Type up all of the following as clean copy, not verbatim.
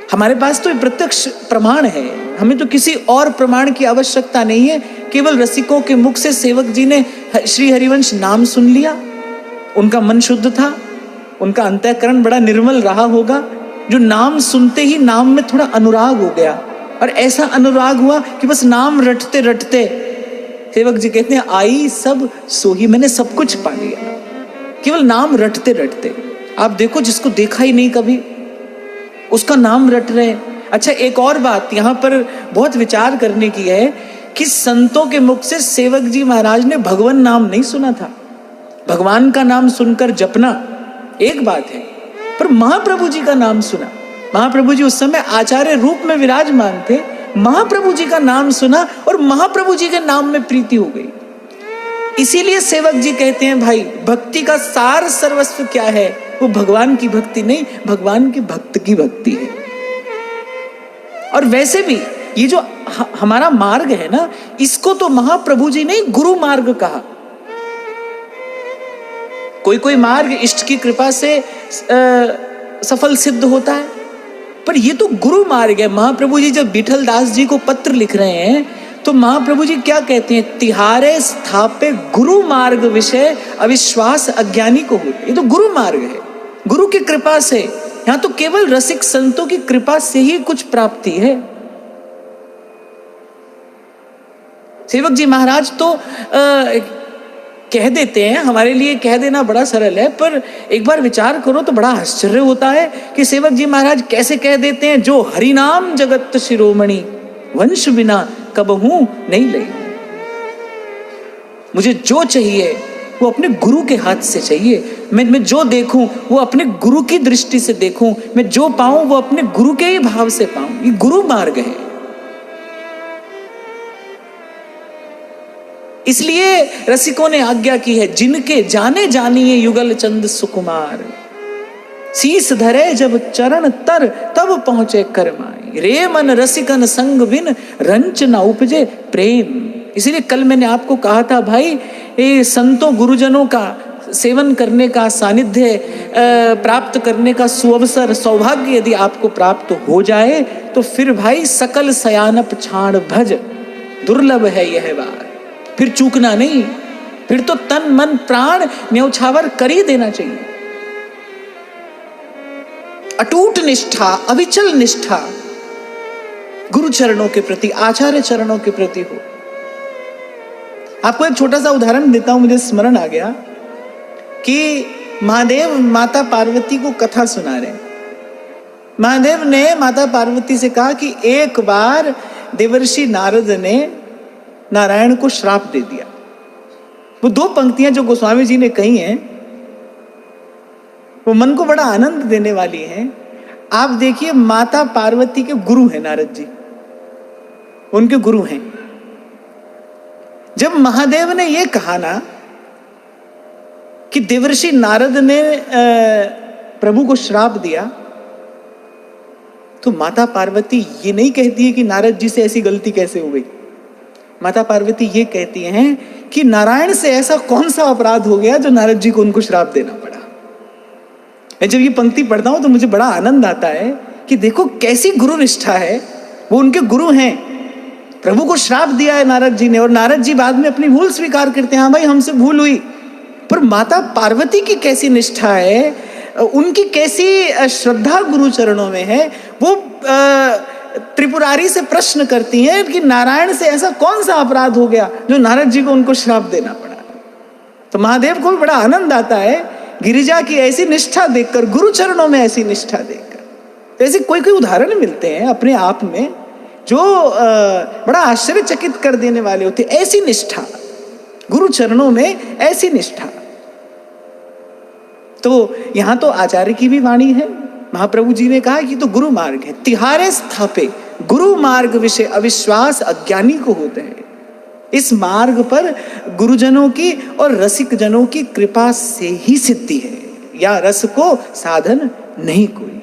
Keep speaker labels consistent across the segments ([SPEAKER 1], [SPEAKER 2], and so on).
[SPEAKER 1] हमारे पास तो प्रत्यक्ष प्रमाण है, हमें तो किसी और प्रमाण की आवश्यकता नहीं है। केवल रसिकों के मुख से सेवक जी ने श्री हरिवंश नाम सुन लिया, उनका मन शुद्ध था, उनका अंतःकरण बड़ा निर्मल रहा होगा, जो नाम सुनते ही नाम में थोड़ा अनुराग हो गया, और ऐसा अनुराग हुआ कि बस नाम रटते रटते सेवक जी कहते हैं आई सब सोही, मैंने सब कुछ पा लिया केवल नाम रटते रटते। आप देखो जिसको देखा ही नहीं कभी, उसका नाम रट रहे। अच्छा, एक और बात यहाँ पर बहुत विचार करने की है कि संतों के मुख से सेवक जी महाराज ने भगवान नाम नहीं सुना था। भगवान का नाम सुनकर जपना एक बात है, पर महाप्रभु जी का नाम सुना। महाप्रभु जी उस समय आचार्य रूप में विराजमान थे, महाप्रभु जी का नाम सुना और महाप्रभु जी के नाम में प्रीति हो गई। इसीलिए सेवक जी कहते हैं भाई भक्ति का सार सर्वस्व क्या है, वो भगवान की भक्ति नहीं, भगवान के भक्त की भक्ति है। और वैसे भी ये जो हमारा मार्ग है ना, इसको तो महाप्रभु जी ने गुरु मार्ग कहा। कोई कोई मार्ग इष्ट की कृपा से सफल सिद्ध होता है, पर ये तो गुरु मार्ग है। महाप्रभु जी जब विठल दास जी को पत्र लिख रहे हैं तो महाप्रभु जी क्या कहते हैं, तिहारे स्थापे गुरु मार्ग विषय अविश्वास अज्ञानी को हो। ये तो गुरु मार्ग है, गुरु की कृपा से। यहां तो केवल रसिक संतों की कृपा से ही कुछ प्राप्ति है। सेवक जी महाराज तो कह देते हैं, हमारे लिए कह देना बड़ा सरल है, पर एक बार विचार करो तो बड़ा आश्चर्य होता है कि सेवक जी महाराज कैसे कह देते हैं, जो हरिनाम जगत शिरोमणि वंश बिना कबहू नहीं ले। मुझे जो चाहिए वो अपने गुरु के हाथ से चाहिए। मैं जो देखूं वो अपने गुरु की दृष्टि से देखूं, मैं जो पाऊं वो अपने गुरु के ही भाव से पाऊं। ये गुरु मार्ग है। इसलिए रसिकों ने आज्ञा की है, जिनके जाने जानिए युगल चंद सुकुमार, शीस धरे जब चरण तर तब पहुंचे करमाई, रे मन रसिकन संग बिन रंच न उपजे प्रेम। इसीलिए कल मैंने आपको कहा था भाई, ये संतों गुरुजनों का सेवन करने का, सानिध्य प्राप्त करने का सुअवसर सौभाग्य यदि आपको प्राप्त हो जाए तो फिर भाई सकल सयानप छाण भज, दुर्लभ है यह बात। फिर चूकना नहीं, फिर तो तन मन प्राण न्यौछावर कर ही देना चाहिए। अटूट निष्ठा, अविचल निष्ठा गुरु चरणों के प्रति, आचार्य चरणों के प्रति हो। आपको एक छोटा सा उदाहरण देता हूं, मुझे स्मरण आ गया कि महादेव माता पार्वती को कथा सुना रहे। महादेव ने माता पार्वती से कहा कि एक बार देवर्षि नारद ने नारायण को श्राप दे दिया। वो दो पंक्तियां जो गोस्वामी जी ने कही हैं वो मन को बड़ा आनंद देने वाली हैं। आप देखिए, माता पार्वती के गुरु हैं नारद जी, उनके गुरु हैं। जब महादेव ने ये कहा ना कि देवर्षि नारद ने प्रभु को श्राप दिया, तो माता पार्वती ये नहीं कहती है कि नारद जी से ऐसी गलती कैसे हो गई। माता पार्वती ये कहती हैं कि नारायण से ऐसा कौन सा अपराध हो गया जो नारद जी को उनको श्राप देना पड़ा। मैं जब ये पंक्ति पढ़ता हूं तो मुझे बड़ा आनंद आता है कि देखो कैसी गुरु निष्ठा है। वो उनके गुरु हैं, प्रभु को श्राप दिया है नारद जी ने, और नारद जी बाद में अपनी भूल स्वीकार करते हैं, हाँ भाई हमसे भूल हुई। पर माता पार्वती की कैसी निष्ठा है, उनकी कैसी श्रद्धा गुरु चरणों में है। वो त्रिपुरारी से प्रश्न करती हैं कि नारायण से ऐसा कौन सा अपराध हो गया जो नारद जी को उनको श्राप देना पड़ा। तो महादेव को भी बड़ा आनंद आता है गिरिजा की ऐसी निष्ठा देखकर, गुरु चरणों में ऐसी निष्ठा देखकर। ऐसे कोई कोई उदाहरण मिलते हैं अपने आप में जो बड़ा आश्चर्यचकित कर देने वाले होते। ऐसी निष्ठा गुरु चरणों में, ऐसी निष्ठा। तो यहां तो आचार्य की भी वाणी है। महाप्रभु जी ने कहा कि तो गुरु मार्ग है। तिहारे स्थापे गुरु मार्ग विषय अविश्वास अज्ञानी को होते हैं। इस मार्ग पर गुरुजनों की और रसिक जनों की कृपा से ही सिद्धि है, या रस को साधन नहीं कोई।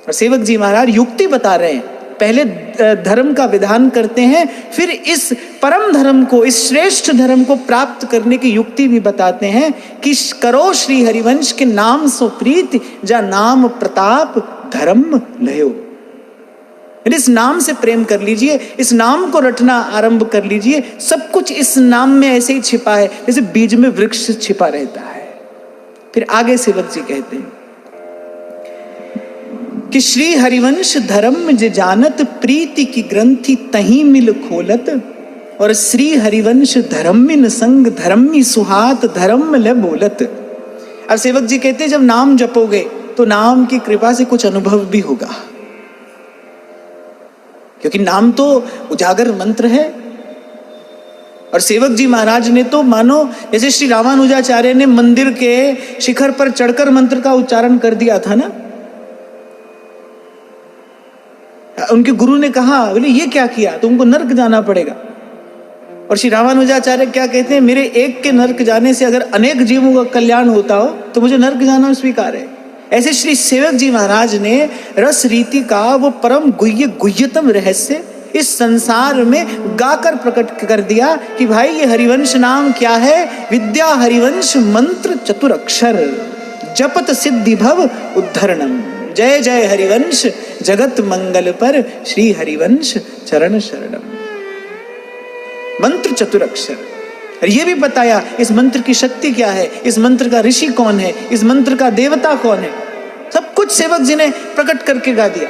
[SPEAKER 1] और सेवक जी महाराज युक्ति बता रहे हैं। पहले धर्म का विधान करते हैं, फिर इस परम धर्म को, इस श्रेष्ठ धर्म को प्राप्त करने की युक्ति भी बताते हैं कि करो श्री हरिवंश के नाम सो प्रीति, जा नाम प्रताप धर्म लयो। इस नाम से प्रेम कर लीजिए, इस नाम को रटना आरंभ कर लीजिए। सब कुछ इस नाम में ऐसे ही छिपा है जैसे बीज में वृक्ष छिपा रहता है। फिर आगे सेवक जी कहते हैं कि श्री हरिवंश धर्म जे जानत, प्रीति की ग्रंथि तही मिल खोलत। और श्री हरिवंश धर्मिन संग, धर्मी सुहात धर्म ले बोलत। अब सेवक जी कहते हैं जब नाम जपोगे तो नाम की कृपा से कुछ अनुभव भी होगा, क्योंकि नाम तो उजागर मंत्र है। और सेवक जी महाराज ने तो मानो जैसे श्री रामानुजाचार्य ने मंदिर के शिखर पर चढ़कर मंत्र का उच्चारण कर दिया था ना। उनके गुरु ने कहा, बोले ये क्या किया, तुमको नर्क जाना पड़ेगा। और श्री रामानुजाचार्य क्या कहते हैं, मेरे एक के नर्क जाने से अगर अनेक जीवों का कल्याण होता हो तो मुझे नर्क जाना स्वीकार है। ऐसे श्री सेवक जी महाराज ने रस रीति का वो परम गुह्यतम रहस्य इस संसार में गाकर प्रकट कर दिया कि भाई ये हरिवंश नाम क्या है। विद्या हरिवंश मंत्र चतुरक्षर, जपत सिद्धि भव उद्धरणम। जय जय हरिवंश जगत मंगल पर, श्री हरिवंश चरण शरणम। मंत्र चतुरक्षर, और ये भी बताया इस मंत्र की शक्ति क्या है, इस मंत्र का ऋषि कौन है, इस मंत्र का देवता कौन है। सब कुछ सेवक जी ने प्रकट करके गा दिया।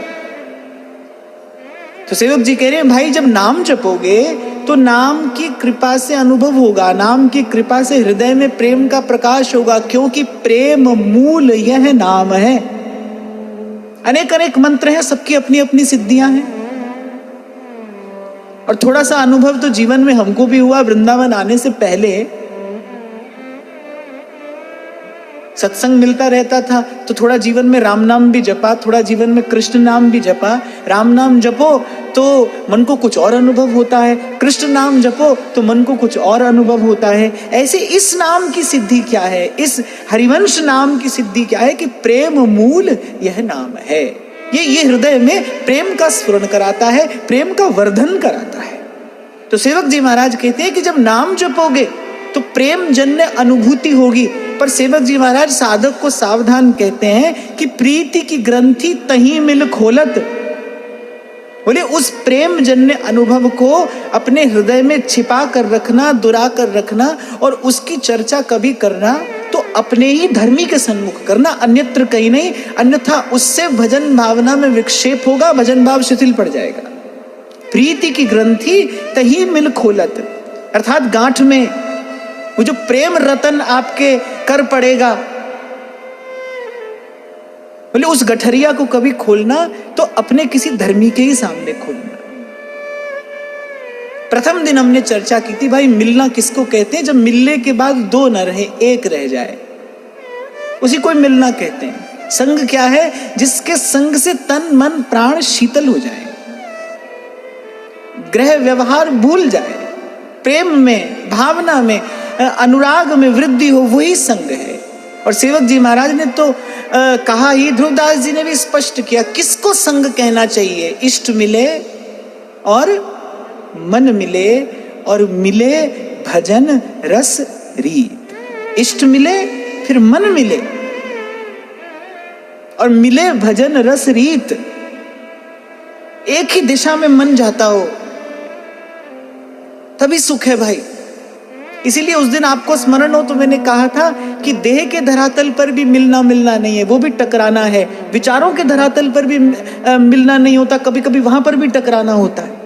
[SPEAKER 1] तो सेवक जी कह रहे हैं भाई जब नाम जपोगे तो नाम की कृपा से अनुभव होगा, नाम की कृपा से हृदय में प्रेम का प्रकाश होगा, क्योंकि प्रेम मूल यह नाम है। अनेक अनेक मंत्र हैं, सबकी अपनी अपनी सिद्धियां हैं। और थोड़ा सा अनुभव तो जीवन में हमको भी हुआ। वृंदावन आने से पहले सत्संग मिलता रहता था तो थोड़ा जीवन में राम नाम भी जपा, थोड़ा जीवन में कृष्ण नाम भी जपा। राम नाम जपो तो मन को कुछ और अनुभव होता है, कृष्ण नाम जपो तो मन को कुछ और अनुभव होता है। ऐसे इस नाम की सिद्धि क्या है, इस हरिवंश नाम की सिद्धि क्या है कि प्रेम मूल यह नाम है। ये हृदय में प्रेम का स्फुरण कराता है, प्रेम का वर्धन कराता है। तो सेवक जी महाराज कहते हैं कि जब नाम जपोगे तो प्रेम जन्य अनुभूति होगी। पर सेवक जी महाराज साधक को सावधान कहते हैं कि प्रीति की ग्रंथि तही मिल खोलत। बोले उस प्रेम जन्य अनुभव को अपने हृदय में छिपा कर रखना, दुरा कर रखना, और उसकी चर्चा कभी करना तो अपने ही धर्मी के सन्मुख करना, अन्यत्र कहीं नहीं। अन्यथा उससे भजन भावना में विक्षेप होगा, भजन भाव शिथिल पड़ जाएगा। प्रीति की ग्रंथि तही मिल खोलत, अर्थात गांठ में वो जो प्रेम रतन आपके कर पड़ेगा, बोले उस गठरिया को कभी खोलना तो अपने किसी धर्मी के ही सामने खोलना। प्रथम दिन हमने चर्चा की थी भाई मिलना किसको कहते हैं, जब मिलने के बाद दो न रहे एक रह जाए, उसी को मिलना कहते हैं। संग क्या है, जिसके संग से तन मन प्राण शीतल हो जाए, ग्रह व्यवहार भूल जाए, प्रेम में, भावना में, अनुराग में वृद्धि हो, वही संग है। और सेवक जी महाराज ने तो कहा ही, ध्रुवदास जी ने भी स्पष्ट किया किसको संग कहना चाहिए। इष्ट मिले और मन मिले, और मिले भजन रस रीत। इष्ट मिले फिर मन मिले और मिले भजन रस रीत। एक ही दिशा में मन जाता हो तभी सुख है भाई। इसीलिए उस दिन आपको स्मरण हो तो मैंने कहा था कि देह के धरातल पर भी मिलना नहीं है, वो भी टकराना है। विचारों के धरातल पर भी मिलना नहीं होता, कभी कभी वहां पर भी टकराना होता है।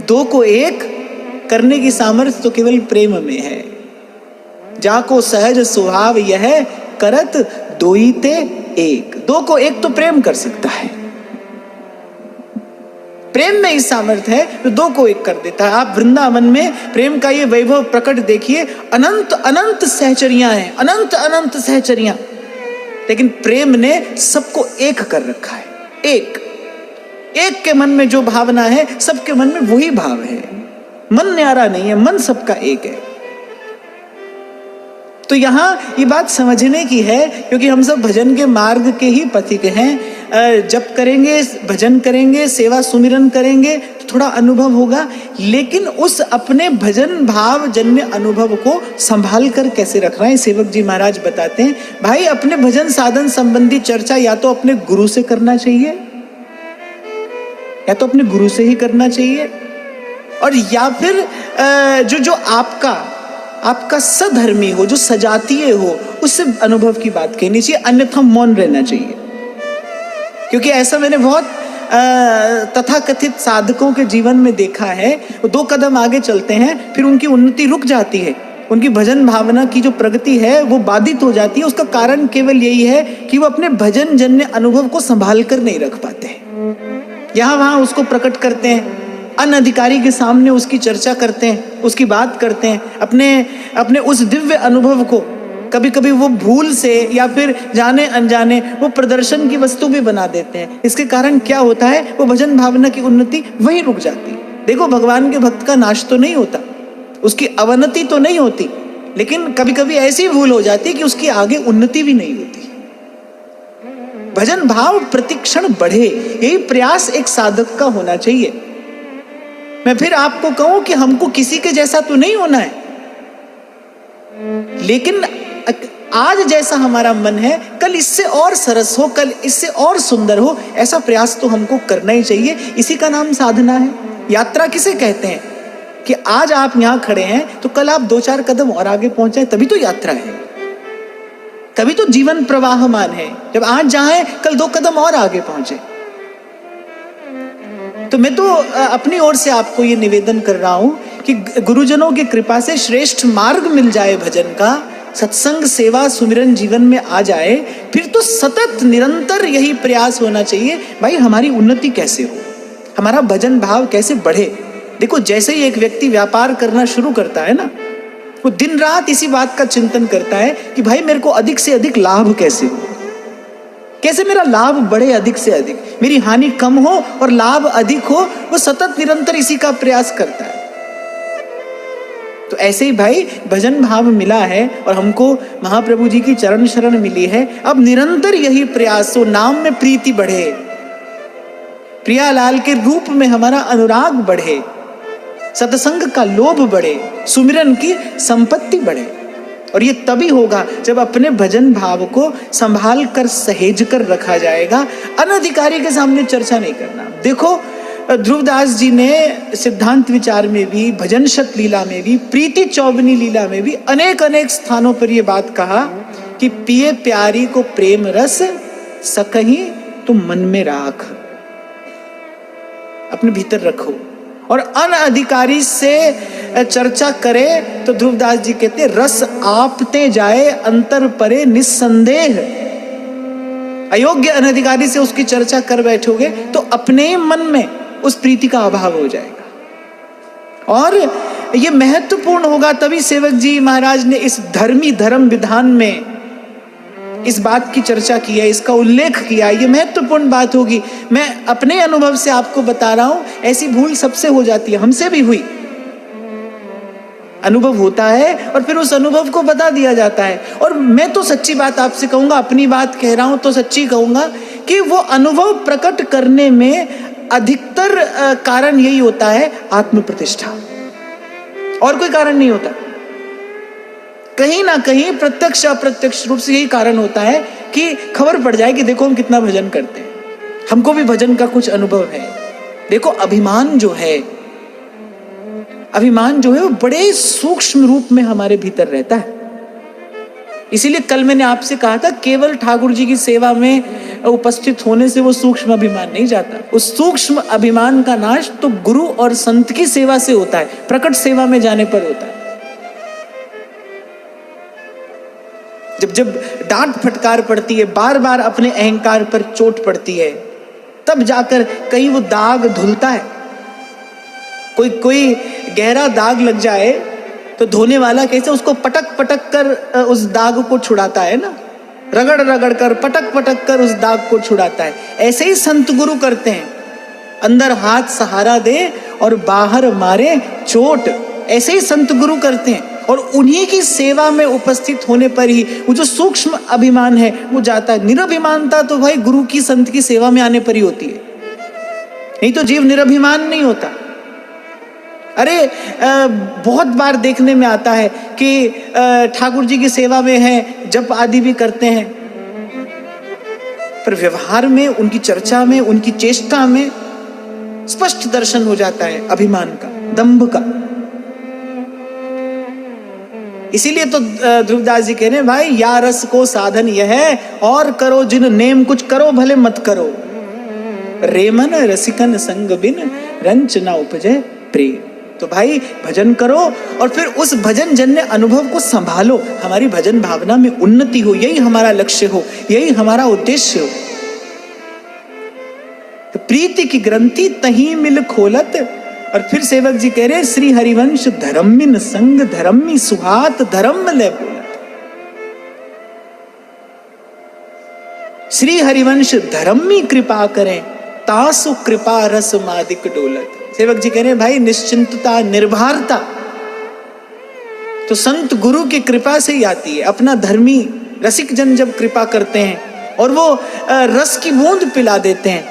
[SPEAKER 1] दो को एक करने की सामर्थ्य तो केवल प्रेम में है। जाको सहज स्वभाव यह करत दोईते एक। दो को एक तो प्रेम कर सकता है, प्रेम में ही सामर्थ्य है तो दो को एक कर देता है। आप वृंदावन में प्रेम का ये वैभव प्रकट देखिए, अनंत अनंत सहचरियां हैं, अनंत अनंत सहचरियां, लेकिन प्रेम ने सबको एक कर रखा है। एक के मन में जो भावना है सबके मन में वही भाव है। मन न्यारा नहीं है, मन सबका एक है। तो यहां ये बात समझने की है, क्योंकि हम सब भजन के मार्ग के ही पथिक हैं। जप करेंगे, भजन करेंगे, सेवा सुमिरन करेंगे तो थोड़ा अनुभव होगा, लेकिन उस अपने भजन भाव जन्य अनुभव को संभाल कर कैसे रखना है, सेवक जी महाराज बताते हैं। भाई अपने भजन साधन संबंधी चर्चा या तो अपने गुरु से करना चाहिए, या तो अपने गुरु से ही करना चाहिए, और या फिर जो आपका सधर्मी हो, जो सजातीय हो, उससे अनुभव की बात कहनी चाहिए, अन्यथा मौन रहना चाहिए। क्योंकि ऐसा मैंने बहुत तथाकथित साधकों के जीवन में देखा है, वो 2 कदम आगे चलते हैं, फिर उनकी उन्नति रुक जाती है, उनकी भजन भावना की जो प्रगति है वो बाधित हो जाती है। उसका कारण केवल यही है कि वो अपने भजन जन्य अनुभव को संभाल कर नहीं रख पाते हैं। यहाँ वहाँ उसको प्रकट करते हैं, अनधिकारी के सामने उसकी चर्चा करते हैं, उसकी बात करते हैं, अपने उस दिव्य अनुभव को कभी कभी वो भूल से या फिर जाने अनजाने वो प्रदर्शन की वस्तु भी बना देते हैं। इसके कारण क्या होता है, वो भजन भावना की उन्नति वहीं रुक जाती है। देखो, भगवान के भक्त का नाश तो नहीं होता, उसकी अवनति तो नहीं होती, लेकिन कभी कभी ऐसी भूल हो जाती है कि उसकी आगे उन्नति भी नहीं होती। भजन भाव प्रतिक्षण बढ़े, यही प्रयास एक साधक का होना चाहिए। मैं फिर आपको कहूं कि हमको किसी के जैसा तो नहीं होना है, लेकिन आज जैसा हमारा मन है, कल इससे और सरस हो, कल इससे और सुंदर हो, ऐसा प्रयास तो हमको करना ही चाहिए। इसी का नाम साधना है। यात्रा किसे कहते हैं कि आज आप यहां खड़े हैं तो कल आप 2-4 कदम और आगे पहुंच जाए, तभी तो यात्रा है, तभी तो जीवन प्रवाहमान है। जब आज जाए कल 2 कदम और आगे पहुंचे। तो मैं तो अपनी ओर से आपको ये निवेदन कर रहा हूं कि गुरुजनों की कृपा से श्रेष्ठ मार्ग मिल जाए भजन का, सत्संग सेवा सुमिरन जीवन में आ जाए, फिर तो सतत निरंतर यही प्रयास होना चाहिए, भाई हमारी उन्नति कैसे हो, हमारा भजन भाव कैसे बढ़े। देखो, जैसे ही एक व्यक्ति व्यापार करना शुरू करता है ना, वो दिन रात इसी बात का चिंतन करता है कि भाई मेरे को अधिक से अधिक लाभ कैसे हो, कैसे मेरा लाभ बढ़े अधिक से अधिक, मेरी हानि कम हो और लाभ अधिक हो। वो सतत निरंतर इसी का प्रयास करता है। तो ऐसे ही भाई भजन भाव मिला है और हमको महाप्रभु जी की चरण शरण मिली है। अब निरंतर यही प्रयास हो, नाम में प्रीति बढ़े, प्रियालाल के रूप में हमारा अनुराग बढ़े, सत्संग का लोभ बढ़े, सुमिरन की संपत्ति बढ़े। और ये तभी होगा जब अपने भजन भाव को संभाल कर सहेज कर रखा जाएगा। अनधिकारी के सामने चर्चा नहीं करना। देखो, ध्रुवदास जी ने सिद्धांत विचार में भी, भजन शत लीला में भी, प्रीति चौबनी लीला में भी अनेक अनेक स्थानों पर यह बात कहा कि पिए प्यारी को प्रेम रस सकहीं तुम मन में राख, अपने भीतर रखो। और अनधिकारी से चर्चा करे तो ध्रुवदास जी कहते रस आपते जाए अंतर परे निस्संदेह। अयोग्य अनधिकारी से उसकी चर्चा कर बैठोगे तो अपने ही मन में उस प्रीति का अभाव हो जाएगा। और ये महत्वपूर्ण होगा, तभी सेवक जी महाराज ने इस धर्मी धर्म विधान में इस बात की चर्चा की है, इसका उल्लेख किया। ये महत्वपूर्ण बात होगी। मैं अपने अनुभव से आपको बता रहा हूं, ऐसी भूल सबसे हो जाती है, हमसे भी हुई। अनुभव होता है और फिर उस अनुभव को बता दिया जाता है। और मैं तो सच्ची बात आपसे कहूंगा, अपनी बात कह रहा हूं तो सच्ची कहूंगा कि वो अनुभव प्रकट करने में अधिकतर कारण यही होता है आत्म प्रतिष्ठा, और कोई कारण नहीं होता। कहीं ना कहीं प्रत्यक्ष अप्रत्यक्ष रूप से यही कारण होता है कि खबर पड़ जाए कि देखो हम कितना भजन करते हैं, हमको भी भजन का कुछ अनुभव है। देखो, अभिमान जो है वो बड़े सूक्ष्म रूप में हमारे भीतर रहता है। इसीलिए कल मैंने आपसे कहा था, केवल ठाकुर जी की सेवा में उपस्थित होने से वो सूक्ष्म अभिमान नहीं जाता। उस सूक्ष्म अभिमान का नाश तो गुरु और संत की सेवा से होता है, प्रकट सेवा में जाने पर होता है। जब डांट फटकार पड़ती है, बार बार अपने अहंकार पर चोट पड़ती है, तब जाकर कहीं वो दाग धुलता है। कोई गहरा दाग लग जाए तो धोने वाला कैसे उसको पटक पटक कर उस दाग को छुड़ाता है ना, रगड़ रगड़ कर, पटक पटक कर उस दाग को छुड़ाता है। ऐसे ही संत गुरु करते हैं, अंदर हाथ सहारा दे और बाहर मारे चोट। ऐसे ही संत गुरु करते हैं। और उन्हीं की सेवा में उपस्थित होने पर ही वो जो सूक्ष्म अभिमान है वो जाता है। निरभिमानता तो भाई गुरु की संत की सेवा में आने पर ही होती है, नहीं तो जीव निरभिमान नहीं होता। अरे बहुत बार देखने में आता है कि ठाकुर जी की सेवा में है, जप आदि भी करते हैं, पर व्यवहार में, उनकी चर्चा में, उनकी चेष्टा में स्पष्ट दर्शन हो जाता है अभिमान का, दंभ का। इसीलिए तो ध्रुवदास जी कह रहे हैं, भाई या रस को साधन यह है, और करो जिन नेम कुछ करो भले मत करो, रेमन रसिकन संग बिन रंच ना उपजे प्रेम। तो भाई भजन करो और फिर उस भजन जन्य अनुभव को संभालो, हमारी भजन भावना में उन्नति हो, यही हमारा लक्ष्य हो, यही हमारा उद्देश्य हो। तो प्रीति की ग्रंथि तहीं मिल खोलत। और फिर सेवक जी कह रहे, श्री हरिवंश धर्मिन संग धर्मी सुहात धर्म ले बोलत। श्री हरिवंश धर्मी कृपा करें, तासु कृपा रस मादिक डोलत। सेवक जी कह रहे हैं, भाई निश्चिंतता, निर्भरता तो संत गुरु की कृपा से ही आती है। अपना धर्मी रसिक जन जब कृपा करते हैं और वो रस की बूंद पिला देते हैं,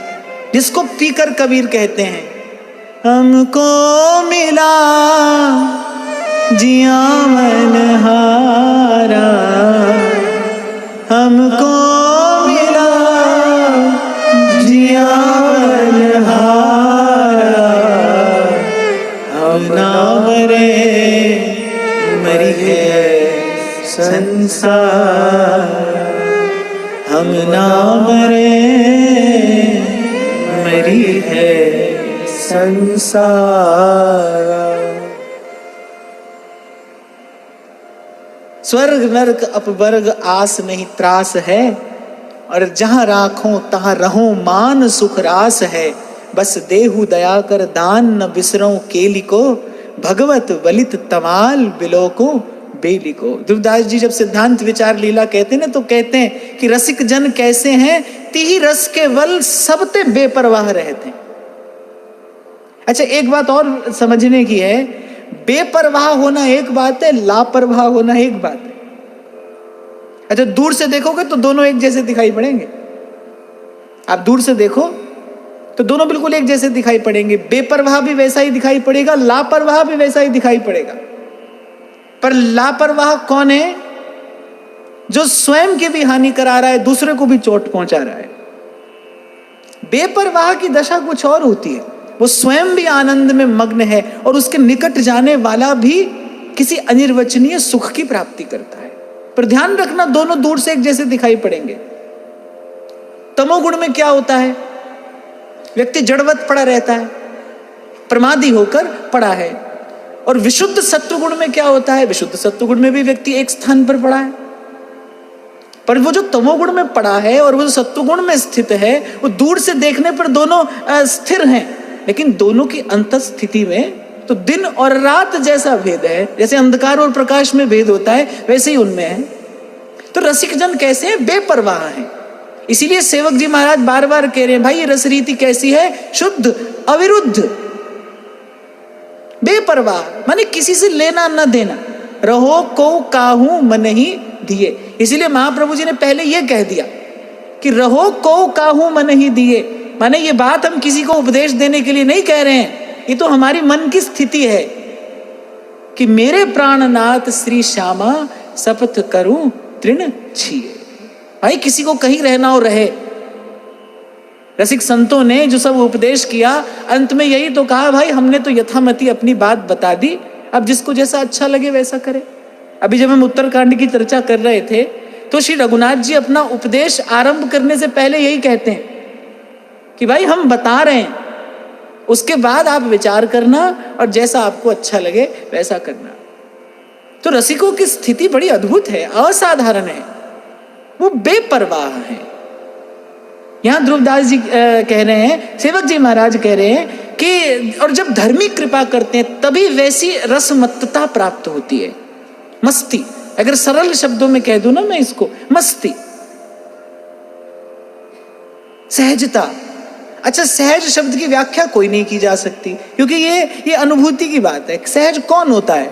[SPEAKER 1] जिसको पीकर कबीर कहते हैं, हमको मिला जिया मन हारा, हमको मिला जिया मन हारा, हम ना मरे मरी है संसार, हम ना मरे मरी है संसार। स्वर्ग नरक अपवर्ग आस नहीं त्रास है, और जहां राखों तहां रहो मान सुख रास है, बस देहु दया कर दान न बिसरों केली को, भगवत बलित तमाल बिलो को बेली को। ध्रुवदास जी जब सिद्धांत विचार लीला कहते हैं ना, तो कहते हैं कि रसिक जन कैसे हैं, तिहि रस के बल सबते बेपरवाह रहते हैं। अच्छा, एक बात और समझने की है, बेपरवाह होना एक बात है, लापरवाह होना एक बात है। अच्छा, दूर से देखोगे तो दोनों एक जैसे दिखाई पड़ेंगे। आप दूर से देखो तो दोनों बिल्कुल एक जैसे दिखाई पड़ेंगे। बेपरवाह भी वैसा ही दिखाई पड़ेगा, लापरवाह भी वैसा ही दिखाई पड़ेगा। पर लापरवाह कौन है? जो स्वयं की भी हानि करा रहा है, दूसरे को भी चोट पहुंचा रहा है। बेपरवाह की दशा कुछ और होती है, वो स्वयं भी आनंद में मग्न है और उसके निकट जाने वाला भी किसी अनिर्वचनीय सुख की प्राप्ति करता है। पर ध्यान रखना, दोनों दूर से एक जैसे दिखाई पड़ेंगे। तमोगुण में क्या होता है? व्यक्ति जड़वत पड़ा रहता है, प्रमादी होकर पड़ा है। और विशुद्ध सत्वगुण में क्या होता है? विशुद्ध सत्वगुण में भी व्यक्ति एक स्थान पर पड़ा है। पर वो जो तमोगुण में पड़ा है और वो जो सत्वगुण में स्थित है, वो दूर से देखने पर दोनों स्थिर हैं, लेकिन दोनों की अंत स्थिति में तो दिन और रात जैसा भेद है। जैसे अंधकार और प्रकाश में भेद होता है, वैसे ही उनमें है। तो रसिक जन कैसे हैं? बेपरवाह हैं। इसीलिए सेवक जी महाराज बार बार कह रहे हैं, भाई ये रस रीति कैसी है? शुद्ध, अविरुद्ध, बेपरवाह, माने किसी से लेना न देना। रहो को काहू मन ही दिए। इसीलिए महाप्रभु जी ने पहले यह कह दिया कि रहो को काहू मन ही दिए, माने ये बात हम किसी को उपदेश देने के लिए नहीं कह रहे हैं, ये तो हमारी मन की स्थिति है कि मेरे प्राणनाथ श्री श्यामा शपथ करूं तृण छिए। भाई किसी को कहीं रहना हो रहे। रसिक संतों ने जो सब उपदेश किया, अंत में यही तो कहा, भाई हमने तो यथामति अपनी बात बता दी, अब जिसको जैसा अच्छा लगे वैसा करे। अभी जब हम उत्तरकांड की चर्चा कर रहे थे तो श्री रघुनाथ जी अपना उपदेश आरंभ करने से पहले यही कहते हैं कि भाई हम बता रहे हैं, उसके बाद आप विचार करना और जैसा आपको अच्छा लगे वैसा करना। तो रसिकों की स्थिति बड़ी अद्भुत है, असाधारण है, वो बेपरवाह है। यहां ध्रुवदास जी कह रहे हैं, सेवक जी महाराज कह रहे हैं कि और जब धर्मी कृपा करते हैं तभी वैसी रसमत्तता प्राप्त होती है, मस्ती। अगर सरल शब्दों में कह दूं ना मैं इसको, मस्ती, सहजता। अच्छा, सहज शब्द की व्याख्या कोई नहीं की जा सकती, क्योंकि ये अनुभूति की बात है। सहज कौन होता है?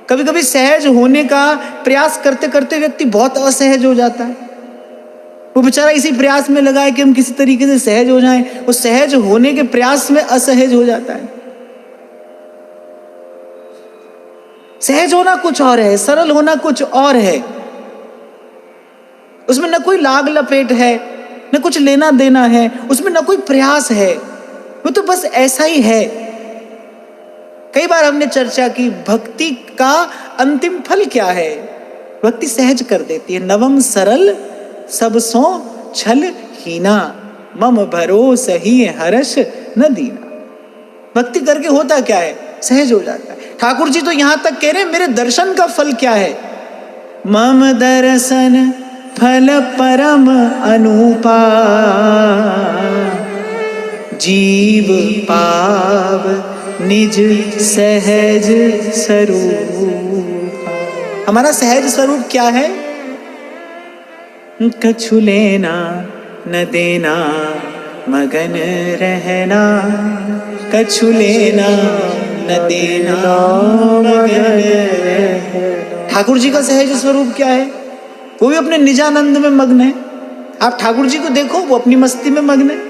[SPEAKER 1] कभी कभी सहज होने का प्रयास करते करते व्यक्ति बहुत असहज हो जाता है। वो बेचारा इसी प्रयास में लगा है कि हम किसी तरीके से सहज हो जाएं, वो सहज होने के प्रयास में असहज हो जाता है। सहज होना कुछ और है, सरल होना कुछ और है। उसमें न कोई लाग लपेट है, न कुछ लेना देना है, उसमें न कोई प्रयास है। वो तो बस ऐसा ही है। कई बार हमने चर्चा की भक्ति का अंतिम फल क्या है। भक्ति सहज कर देती है। नवम सरल सब सो छल हीना, मम भरोस ही हर्ष न दीना। भक्ति करके होता क्या है? सहज हो जाता है। ठाकुर जी तो यहां तक कह रहे हैं मेरे दर्शन का फल क्या है? मम दर्शन फल परम अनुपा, जीव पाव निज सहज स्वरूप। हमारा सहज स्वरूप क्या है? कछु लेना न देना मगन रहना, कछु लेना न देना मगन रहना। ठाकुर जी का सहज स्वरूप क्या है? वो भी अपने निजानंद में मग्न है। आप ठाकुर जी को देखो, वो अपनी मस्ती में मग्न है।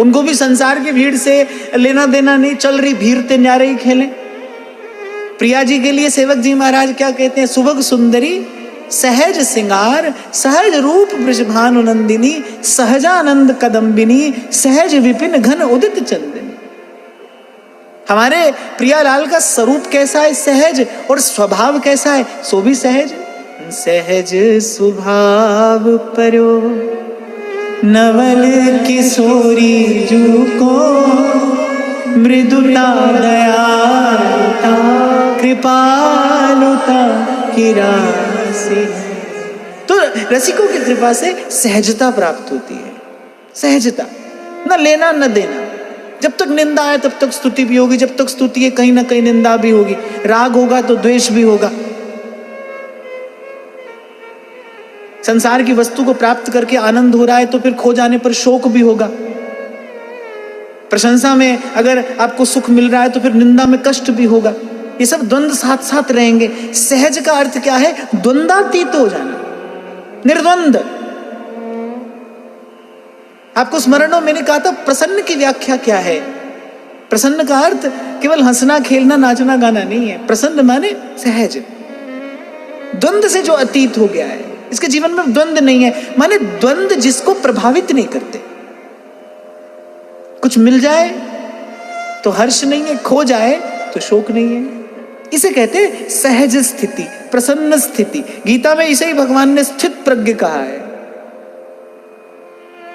[SPEAKER 1] उनको भी संसार की भीड़ से लेना देना नहीं। चल रही भीड़ ते न्यारे ही खेले। प्रिया जी के लिए सेवक जी महाराज क्या कहते हैं? सुभग सुंदरी सहज सिंगार, सहज रूप वृषभानु नंदिनी, सहजानंद कदम्बिनी, सहज विपिन घन उदित चंदनी। हमारे प्रियालाल का स्वरूप कैसा है? सहज। और स्वभाव कैसा है? सो भी सहज। सहज स्वभाव परो नवल किशोरी जू को, मृदुता दयालुता कृपालुता किरासी। तो रसिकों की कृपा से सहजता प्राप्त होती है। सहजता, न लेना न देना। जब तक निंदा है तब तक स्तुति भी होगी, जब तक स्तुति है कहीं ना कहीं निंदा भी होगी। राग होगा तो द्वेष भी होगा। संसार की वस्तु को प्राप्त करके आनंद हो रहा है तो फिर खो जाने पर शोक भी होगा। प्रशंसा में अगर आपको सुख मिल रहा है तो फिर निंदा में कष्ट भी होगा। ये सब द्वंद्व साथ साथ रहेंगे। सहज का अर्थ क्या है? द्वंद्वातीत हो जाना, निर्द्वंद। आपको स्मरण हो मैंने कहा था प्रसन्न की व्याख्या क्या है? प्रसन्न का अर्थ केवल हंसना खेलना नाचना गाना नहीं है। प्रसन्न माने सहज, द्वंद्व से जो अतीत हो गया है। इसके जीवन में द्वंद्व नहीं है, माने द्वंद्व जिसको प्रभावित नहीं करते। कुछ मिल जाए तो हर्ष नहीं है, खो जाए तो शोक नहीं है। इसे कहते हैं सहज स्थिति, प्रसन्न स्थिति। गीता में इसे ही भगवान ने स्थित प्रज्ञ कहा है।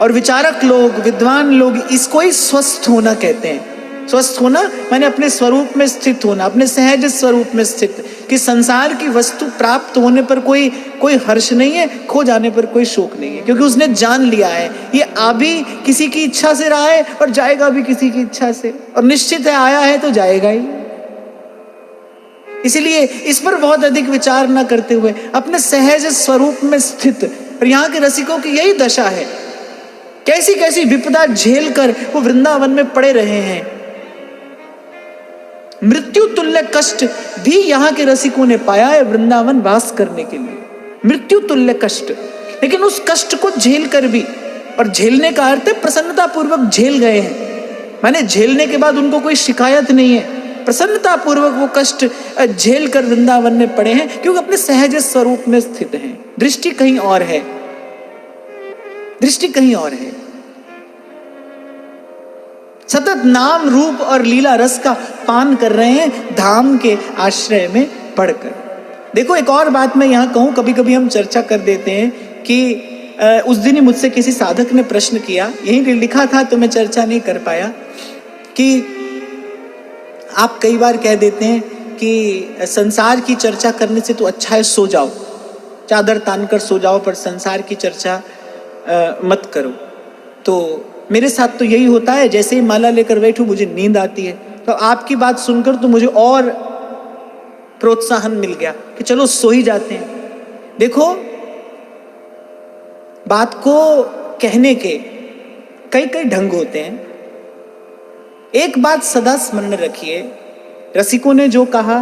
[SPEAKER 1] और विचारक लोग, विद्वान लोग इसको ही स्वस्थ होना कहते हैं। स्वस्थ होना माने अपने स्वरूप में स्थित होना, अपने सहज स्वरूप में स्थित। कि संसार की वस्तु प्राप्त होने पर कोई हर्ष नहीं है, खो जाने पर कोई शोक नहीं है। क्योंकि उसने जान लिया है ये आ भी किसी की इच्छा से रहा है और जाएगा भी किसी की इच्छा से, और निश्चित है आया है तो जाएगा ही। इसलिए इस पर बहुत अधिक विचार न करते हुए अपने सहज स्वरूप में स्थित। और यहाँ के रसिकों की यही दशा है। कैसी कैसी विपदा झेल कर वो वृंदावन में पड़े रहे हैं। मृत्यु तुल्य कष्ट भी यहाँ के रसिकों ने पाया है वृंदावन वास करने के लिए। मृत्यु तुल्य कष्ट, लेकिन उस कष्ट को झेल कर भी, और झेलने का अर्थ है प्रसन्नता पूर्वक झेल गए हैं। माने झेलने के बाद उनको कोई शिकायत नहीं है, प्रसन्नता पूर्वक वो कष्ट झेल कर वृंदावन में पड़े हैं, क्योंकि अपने सहज स्वरूप में स्थित हैं। दृष्टि कहीं और है, दृष्टि कहीं और है। सतत नाम रूप और लीला रस का पान कर रहे हैं धाम के आश्रय में पढ़कर। देखो एक और बात मैं यहाँ कहूँ, कभी कभी हम चर्चा कर देते हैं कि उस दिन ही मुझसे किसी साधक ने प्रश्न किया, यही लिखा था तो मैं चर्चा नहीं कर पाया, कि आप कई बार कह देते हैं कि संसार की चर्चा करने से तो अच्छा है सो जाओ, चादर तान कर सो जाओ, पर संसार की चर्चा मत करो। तो मेरे साथ तो यही होता है, जैसे ही माला लेकर बैठूं मुझे नींद आती है। तो आपकी बात सुनकर तो मुझे और प्रोत्साहन मिल गया कि चलो सो ही जाते हैं। देखो बात को कहने के कई कई ढंग होते हैं। एक बात सदा स्मरण रखिए, रसिकों ने जो कहा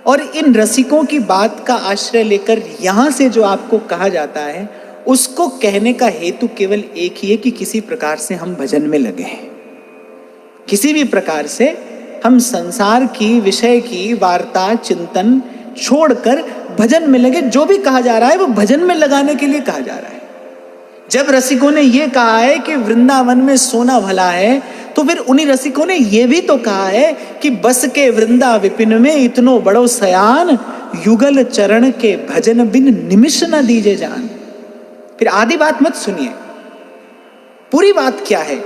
[SPEAKER 1] और इन रसिकों की बात का आश्रय लेकर यहां से जो आपको कहा जाता है, उसको कहने का हेतु केवल एक ही है कि किसी प्रकार से हम भजन में लगे हैं। किसी भी प्रकार से हम संसार की विषय की वार्ता चिंतन छोड़कर भजन में लगे। जो भी कहा जा रहा है वो भजन में लगाने के लिए कहा जा रहा है। जब रसिकों ने ये कहा है कि वृंदावन में सोना भला है, तो फिर उन्हीं रसिकों ने ये भी तो कहा है कि बस के वृंदा विपिन में इतनो बड़ो सयान, युगल चरण के भजन बिन निमिष न दीजे जान। फिर आधी बात मत सुनिए, पूरी बात क्या है।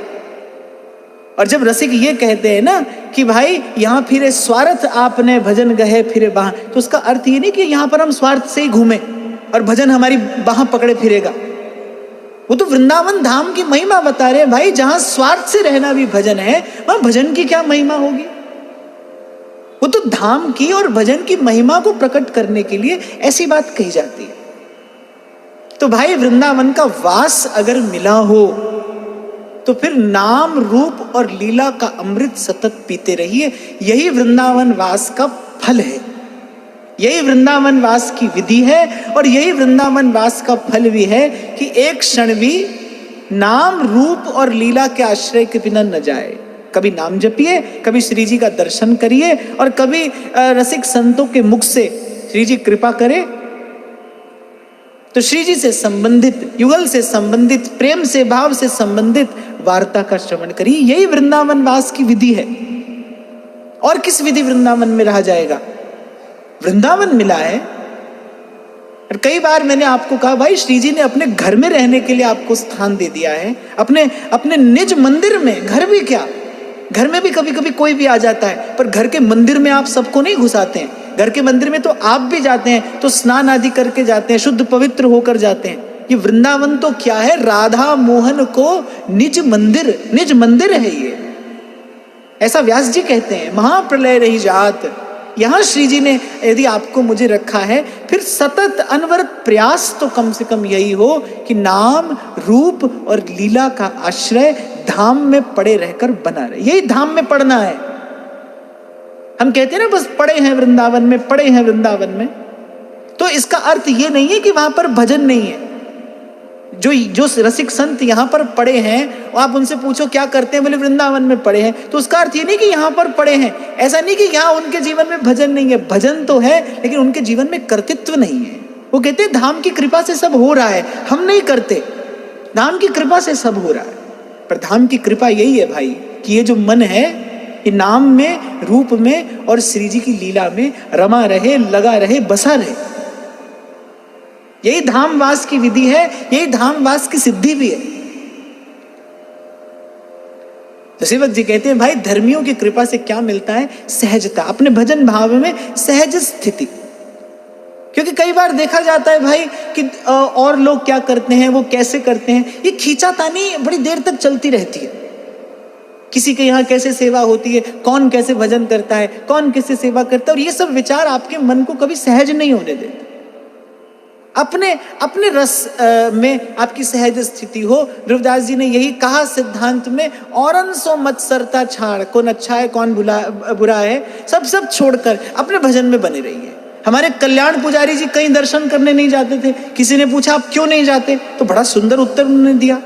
[SPEAKER 1] और जब रसिक ये कहते हैं ना कि भाई यहां फिरे स्वार्थ आपने भजन गहे फिरे बाह, तो उसका अर्थ ये नहीं कि यहां पर हम स्वार्थ से ही घूमे और भजन हमारी बाह पकड़े फिरेगा। वो तो वृंदावन धाम की महिमा बता रहे हैं भाई, जहां स्वार्थ से रहना भी भजन है, वहां भजन की क्या महिमा होगी। वो तो धाम की और भजन की महिमा को प्रकट करने के लिए ऐसी बात कही जाती है। तो भाई वृंदावन का वास अगर मिला हो तो फिर नाम रूप और लीला का अमृत सतत पीते रहिए। यही वृंदावन वास का फल है, यही वृंदावन वास की विधि है, और यही वृंदावन वास का फल भी है कि एक क्षण भी नाम रूप और लीला के आश्रय के बिना न जाए। कभी नाम जपिए, कभी श्री जी का दर्शन करिए, और कभी रसिक संतों के मुख से श्री जी कृपा करे तो श्री जी से संबंधित, युगल से संबंधित, प्रेम से भाव से संबंधित वार्ता का श्रवण करिए। यही वृंदावन वास की विधि है। और किस विधि वृंदावन में रहा जाएगा? वृंदावन मिला है। और कई बार मैंने आपको कहा भाई श्री जी ने अपने घर में रहने के लिए आपको स्थान दे दिया है, अपने निज मंदिर में। घर भी क्या, घर में भी कभी कभी कोई भी आ जाता है, पर घर के मंदिर में आप सबको नहीं घुसाते हैं। घर के मंदिर में तो आप भी जाते हैं तो स्नान आदि करके जाते हैं, शुद्ध पवित्र होकर जाते हैं। ये वृंदावन तो क्या है, राधा मोहन को निज मंदिर है ये। ऐसा व्यास जी कहते हैं, महाप्रलय रही जात। यहां श्री जी ने यदि आपको मुझे रखा है, फिर सतत अनवरत प्रयास तो कम से कम यही हो कि नाम रूप और लीला का आश्रय धाम में पड़े रहकर बना रहे। यही धाम में पड़ना है। हम कहते हैं ना बस पड़े हैं वृंदावन में, पड़े हैं वृंदावन में, तो इसका अर्थ ये नहीं है कि वहां पर भजन नहीं है। जो रसिक संत यहाँ पर पड़े हैं, आप उनसे पूछो क्या करते हैं, बोले वृंदावन में पड़े हैं, तो उसका अर्थ ये नहीं कि यहाँ पर पड़े हैं। ऐसा नहीं कि यहाँ उनके जीवन में भजन नहीं है, भजन तो है, लेकिन उनके जीवन में कर्तृत्व नहीं है। वो कहते हैं धाम की कृपा से सब हो रहा है, हम नहीं करते, धाम की कृपा से सब हो रहा है। पर धाम की कृपा यही है भाई कि ये जो मन है ये नाम में, रूप में और श्री जी की लीला में रमा रहे, लगा रहे, बसा रहे। यही धामवास की विधि है, यही धामवास की सिद्धि भी है। तो सेवक जी कहते हैं भाई धर्मियों की कृपा से क्या मिलता है? सहजता, अपने भजन भाव में सहज स्थिति। क्योंकि कई बार देखा जाता है भाई कि और लोग क्या करते हैं, वो कैसे करते हैं, ये खींचातानी बड़ी देर तक चलती रहती है। किसी के यहाँ कैसे सेवा होती है, कौन कैसे भजन करता है, कौन कैसे सेवा करता है, और ये सब विचार आपके मन को कभी सहज नहीं होने देते। अपने रस में आपकी सहज स्थिति हो। ध्रुवदास जी ने यही कहा सिद्धांत में, औरन सो मत सरता छाड़, कौन अच्छा है कौन बुरा है, सब छोड़कर अपने भजन में बने रहिए। हमारे कल्याण पुजारी जी कहीं दर्शन करने नहीं जाते थे। किसी ने पूछा आप क्यों नहीं जाते, तो बड़ा सुंदर उत्तर उन्होंने दिया।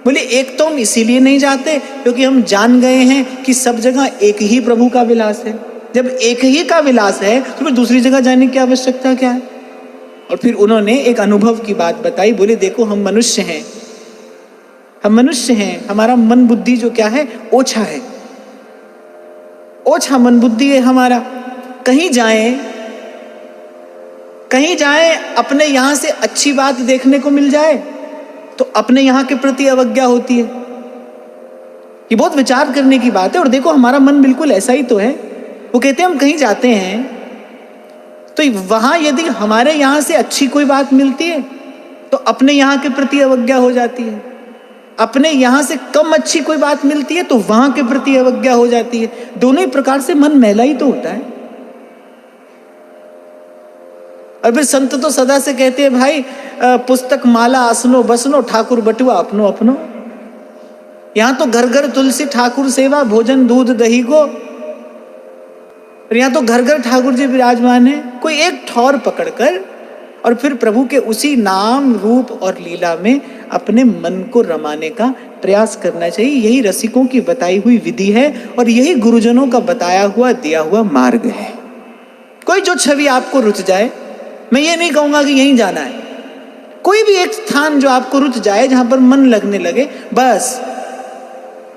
[SPEAKER 1] बोले एक तो हम इसीलिए नहीं जाते क्योंकि हम जान गए हैं कि सब जगह एक ही प्रभु का विलास है। जब एक ही का विलास है तो फिर दूसरी जगह जाने की आवश्यकता क्या है। और फिर उन्होंने एक अनुभव की बात बताई। बोले देखो हम मनुष्य हैं, हमारा मन बुद्धि जो क्या है, ओछा है, ओछा मन बुद्धि है हमारा। कहीं जाएं अपने यहां से अच्छी बात देखने को मिल जाए तो अपने यहाँ के प्रति अवज्ञा होती है। ये बहुत विचार करने की बात है। और देखो हमारा मन बिल्कुल ऐसा ही तो है। वो कहते हैं हम कहीं जाते हैं तो वहां यदि हमारे यहाँ से अच्छी कोई बात मिलती है तो अपने यहाँ के प्रति अवज्ञा हो जाती है, अपने यहाँ से कम अच्छी कोई बात मिलती है तो वहां के प्रति अवज्ञा हो जाती है। दोनों ही प्रकार से मन मैला ही तो होता है। और फिर संत तो सदा से कहते हैं भाई पुस्तक माला आसनो बसनो, ठाकुर बटुआ अपनो अपनो। यहां तो घर घर तुलसी ठाकुर सेवा, भोजन दूध दही को। और यहाँ तो घर घर ठाकुर जी विराजमान है। कोई एक ठौर पकड़कर और फिर प्रभु के उसी नाम रूप और लीला में अपने मन को रमाने का प्रयास करना चाहिए। यही रसिकों की बताई हुई विधि है और यही गुरुजनों का बताया हुआ दिया हुआ मार्ग है। कोई जो छवि आपको रुच जाए, मैं ये नहीं कहूंगा कि यहीं जाना है, कोई भी एक स्थान जो आपको रुच जाए, जहां पर मन लगने लगे, बस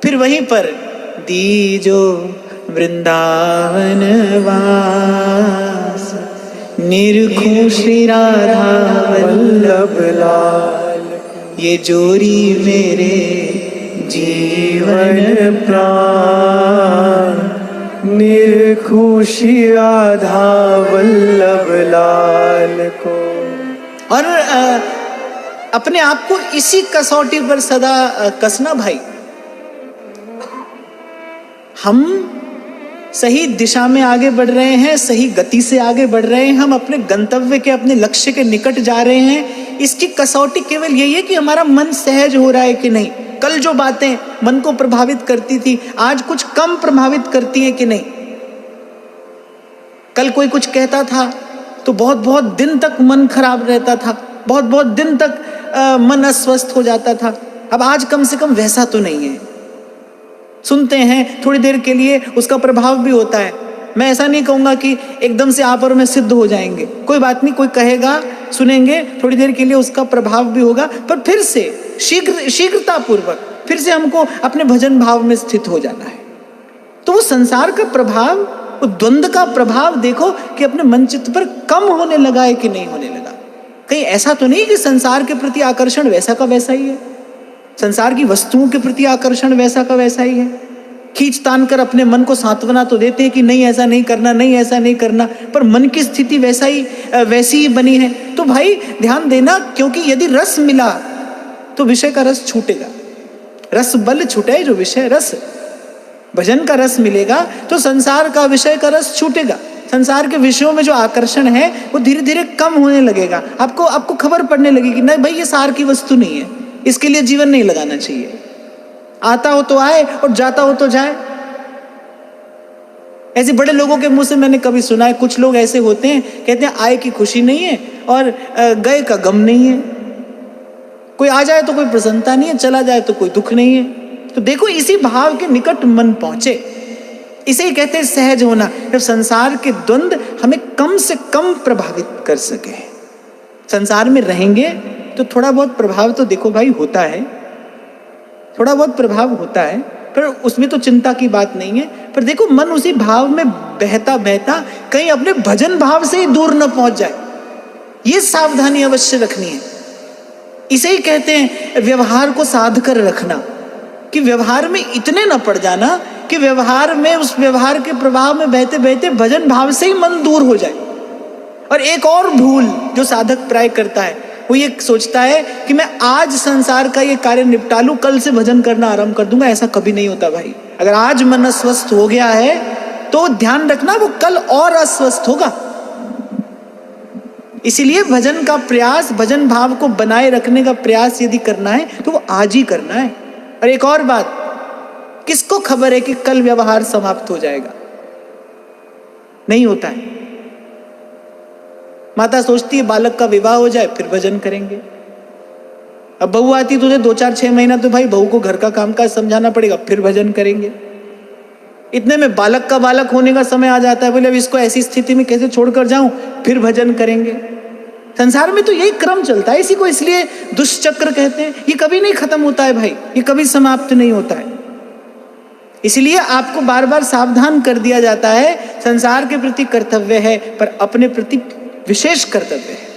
[SPEAKER 1] फिर वहीं पर दीजो वृंदावन वास, निरखूं श्री राधा वल्लभ लाल, ये जोरी मेरे जीवन प्राण,
[SPEAKER 2] निरखूं श्री राधा वल्लभ लाल को।
[SPEAKER 1] और अपने आप को इसी कसौटी पर सदा कसना भाई। हम सही दिशा में आगे बढ़ रहे हैं, सही गति से आगे बढ़ रहे हैं, हम अपने गंतव्य के, अपने लक्ष्य के निकट जा रहे हैं। इसकी कसौटी केवल यही है कि हमारा मन सहज हो रहा है कि नहीं। कल जो बातें मन को प्रभावित करती थी आज कुछ कम प्रभावित करती हैं कि नहीं। कल कोई कुछ कहता था तो बहुत बहुत दिन तक मन खराब रहता था, बहुत बहुत दिन तक मन अस्वस्थ हो जाता था। अब आज कम से कम वैसा तो नहीं है। सुनते हैं थोड़ी देर के लिए, उसका प्रभाव भी होता है। मैं ऐसा नहीं कहूँगा कि एकदम से आप और मैं सिद्ध हो जाएंगे, कोई बात नहीं, कोई कहेगा सुनेंगे, थोड़ी देर के लिए उसका प्रभाव भी होगा, पर फिर से शीघ्रतापूर्वक फिर से हमको अपने भजन भाव में स्थित हो जाना है। तो वो संसार का प्रभाव, वो द्वंद्व का प्रभाव देखो कि अपने मन चित्त पर कम होने लगा है कि नहीं होने लगा। कहीं ऐसा तो नहीं कि संसार के प्रति आकर्षण वैसा का वैसा ही है, संसार की वस्तुओं के प्रति आकर्षण वैसा का वैसा ही है। खींच तान कर अपने मन को सांत्वना तो देते हैं कि नहीं ऐसा नहीं करना, नहीं ऐसा नहीं करना, पर मन की स्थिति वैसी ही बनी है। तो भाई ध्यान देना, क्योंकि यदि रस मिला तो विषय का रस छूटेगा। रस बल छूटे जो विषय रस, भजन का रस मिलेगा तो संसार का विषय का रस छूटेगा। संसार के विषयों में जो आकर्षण है वो धीरे धीरे कम होने लगेगा। आपको खबर पड़ने लगेगी नहीं भाई ये सार की वस्तु नहीं है, इसके लिए जीवन नहीं लगाना चाहिए। आता हो तो आए और जाता हो तो जाए। ऐसे बड़े लोगों के मुंह से मैंने कभी सुना है, कुछ लोग ऐसे होते हैं, कहते हैं आए की खुशी नहीं है और गए का गम नहीं है। कोई आ जाए तो कोई प्रसन्नता नहीं है, चला जाए तो कोई दुख नहीं है। तो देखो इसी भाव के निकट मन पहुंचे, इसे ही कहते हैं सहज होना। जब संसार के द्वंद्व हमें कम से कम प्रभावित कर सके। संसार में रहेंगे तो थोड़ा बहुत प्रभाव तो देखो भाई होता है, थोड़ा बहुत प्रभाव होता है, पर उसमें तो चिंता की बात नहीं है। पर देखो मन उसी भाव में बहता बहता कहीं अपने भजन भाव से ही दूर न पहुंच जाए, ये सावधानी अवश्य रखनी है। इसे ही कहते हैं व्यवहार को साध कर रखना, कि व्यवहार में इतने न पड़ जाना कि व्यवहार में, उस व्यवहार के प्रभाव में बहते बहते भजन भाव से ही मन दूर हो जाए। और एक और भूल जो साधक प्राय करता है वो ये सोचता है कि मैं आज संसार का ये कार्य निपटा लूं, कल से भजन करना आरंभ कर दूंगा। ऐसा कभी नहीं होता भाई। अगर आज मन अस्वस्थ हो गया है तो ध्यान रखना वो कल और अस्वस्थ होगा। इसीलिए भजन का प्रयास, भजन भाव को बनाए रखने का प्रयास यदि करना है तो वो आज ही करना है। और एक और बात, किसको खबर है कि कल व्यवहार समाप्त हो जाएगा? नहीं होता है। माता सोचती है बालक का विवाह हो जाए फिर भजन करेंगे। अब बहू आती तो 2-4-6 महीना तो भाई बहू को घर का कामकाज समझाना पड़ेगा, फिर भजन करेंगे। इतने में बालक का बालक होने का समय आ जाता है, बोले अब इसको ऐसी स्थिति में कैसे छोड़कर जाऊं, फिर भजन करेंगे। संसार में तो यही क्रम चलता है, इसी को इसलिए दुष्चक्र कहते हैं। ये कभी नहीं खत्म होता है भाई, ये कभी समाप्त नहीं होता है। इसलिए आपको बार बार सावधान कर दिया जाता है, संसार के प्रति कर्तव्य है पर अपने प्रति विशेष कर्तव्य है।